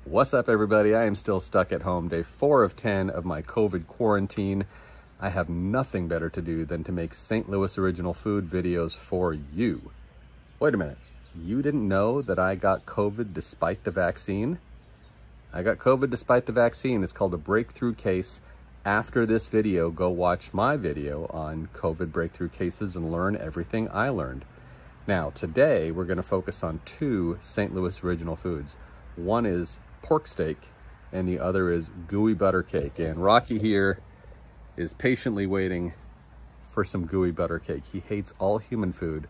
What's up, everybody? I am still stuck at home, day 4 of 10 of my COVID quarantine. I have nothing better to do than to make St. Louis original food videos for you. Wait a minute, you didn't know that I got COVID despite the vaccine? I got COVID despite the vaccine. It's called a breakthrough case. After this video, go watch my video on COVID breakthrough cases and learn everything I learned. Now, today we're going to focus on 2 St. Louis original foods. One is pork steak and the other is gooey butter cake. And Rocky here is patiently waiting for some gooey butter cake. He hates all human food,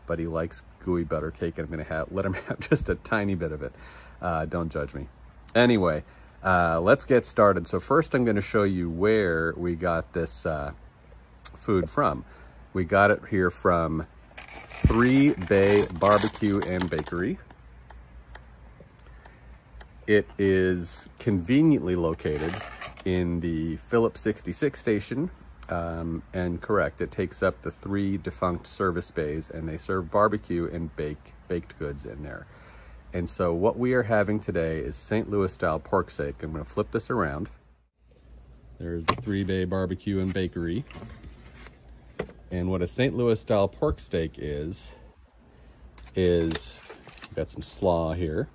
but he likes gooey butter cake, and I'm going to let him have just a tiny bit of it. Don't judge me. Anyway, let's get started. So first I'm going to show you where we got this food from. We got it here from 3 Bay Barbecue and Bakery. It is conveniently located in the Phillips 66 station, and correct, it takes up the 3 defunct service bays, and they serve barbecue and baked goods in there. And so what we are having today is St. Louis style pork steak. I'm going to flip this around. There's the 3 Bay Barbecue and Bakery. And what a St. Louis style pork steak is got some slaw here,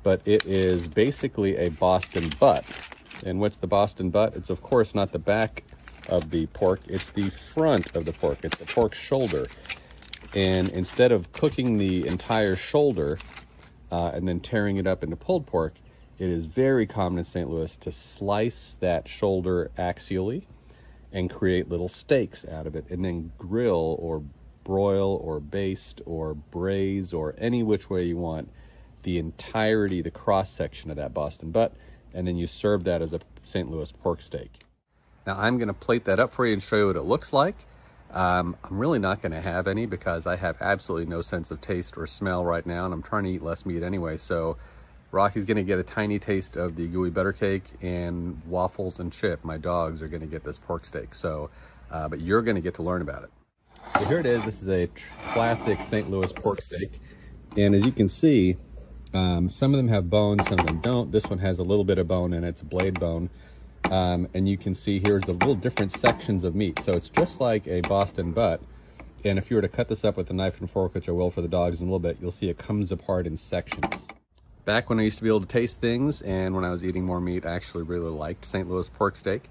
but it is basically a Boston butt. And what's the Boston butt? It's of course not the back of the pork, it's the front of the pork. It's the pork shoulder. And instead of cooking the entire shoulder and then tearing it up into pulled pork, it is very common in St. Louis to slice that shoulder axially and create little steaks out of it, and then grill or broil or baste or braise or any which way you want the entirety, the cross section of that Boston butt, and then you serve that as a St. Louis pork steak. Now I'm going to plate that up for you and show you what it looks like. I'm really not going to have any because I have absolutely no sense of taste or smell right now, and I'm trying to eat less meat anyway. So Rocky's going to get a tiny taste of the gooey butter cake, and Waffles and Chip, my dogs, are going to get this pork steak. So, but you're going to get to learn about it. So here it is. This is a classic St. Louis pork steak. And as you can see, some of them have bones, some of them don't. This one has a little bit of bone in it. It's a blade bone. And you can see here's the little different sections of meat. So it's just like a Boston butt. And if you were to cut this up with a knife and fork, which I will for the dogs in a little bit, you'll see it comes apart in sections. Back when I used to be able to taste things and when I was eating more meat, I actually really liked St. Louis pork steak.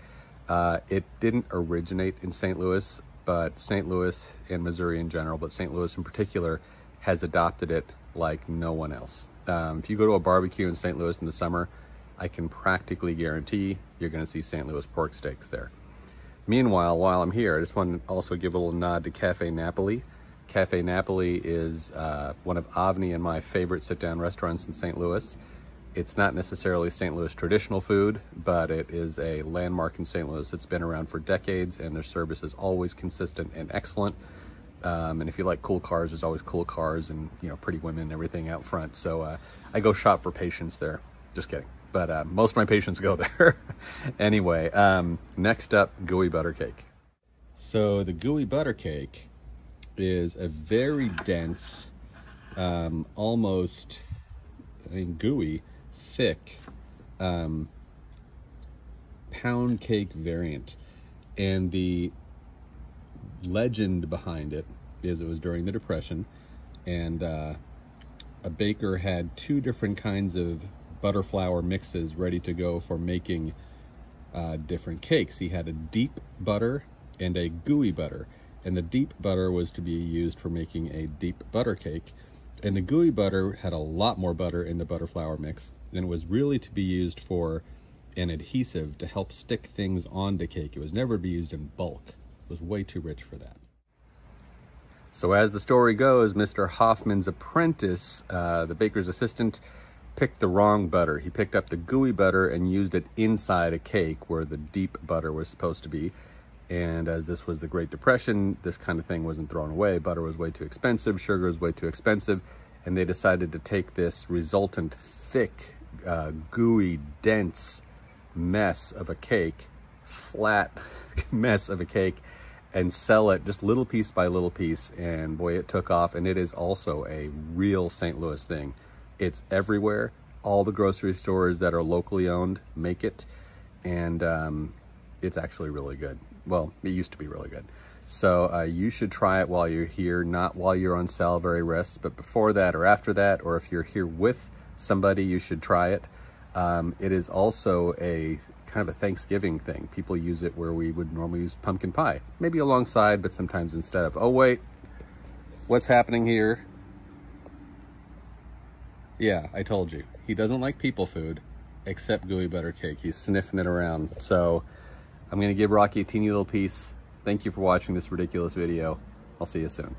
It didn't originate in St. Louis, but St. Louis and Missouri in general, but St. Louis in particular, has adopted it like no one else. If you go to a barbecue in St. Louis in the summer, I can practically guarantee you're going to see St. Louis pork steaks there. Meanwhile, while I'm here, I just want to also give a little nod to Cafe Napoli. Cafe Napoli is one of Avni and my favorite sit-down restaurants in St. Louis. It's not necessarily St. Louis traditional food, but it is a landmark in St. Louis. It's been around for decades, and their service is always consistent and excellent. And if you like cool cars, there's always cool cars and, you know, pretty women and everything out front. So I go shop for patients there. Just kidding. But most of my patients go there. Anyway, next up, gooey butter cake. So the gooey butter cake is a very dense, almost, gooey, thick pound cake variant. And the legend behind it is it was during the Depression, and a baker had 2 different kinds of butter flour mixes ready to go for making different cakes. He had a deep butter and a gooey butter, and the deep butter was to be used for making a deep butter cake, and the gooey butter had a lot more butter in the butter flour mix, and it was really to be used for an adhesive to help stick things onto cake. It was never to be used in bulk. It was way too rich for that. So as the story goes, Mr. Hoffman's apprentice, the baker's assistant, picked the wrong butter. He picked up the gooey butter and used it inside a cake where the deep butter was supposed to be. And as this was the Great Depression, this kind of thing wasn't thrown away. Butter was way too expensive, sugar was way too expensive, and they decided to take this resultant thick, gooey, dense mess of a cake, flat mess of a cake, and sell it just little piece by little piece. And boy, it took off, and it is also a real St. Louis thing. It's everywhere. All the grocery stores that are locally owned make it, and it's actually really good. Well, it used to be really good. So you should try it while you're here, not while you're on Salivary Rest, but before that or after that, or if you're here with somebody, you should try it. It is also a kind of a Thanksgiving thing. People use it where we would normally use pumpkin pie, maybe alongside, but sometimes instead of. Oh wait, what's happening here? Yeah, I told you. He doesn't like people food, except gooey butter cake. He's sniffing it around. So I'm gonna give Rocky a teeny little piece. Thank you for watching this ridiculous video. I'll see you soon.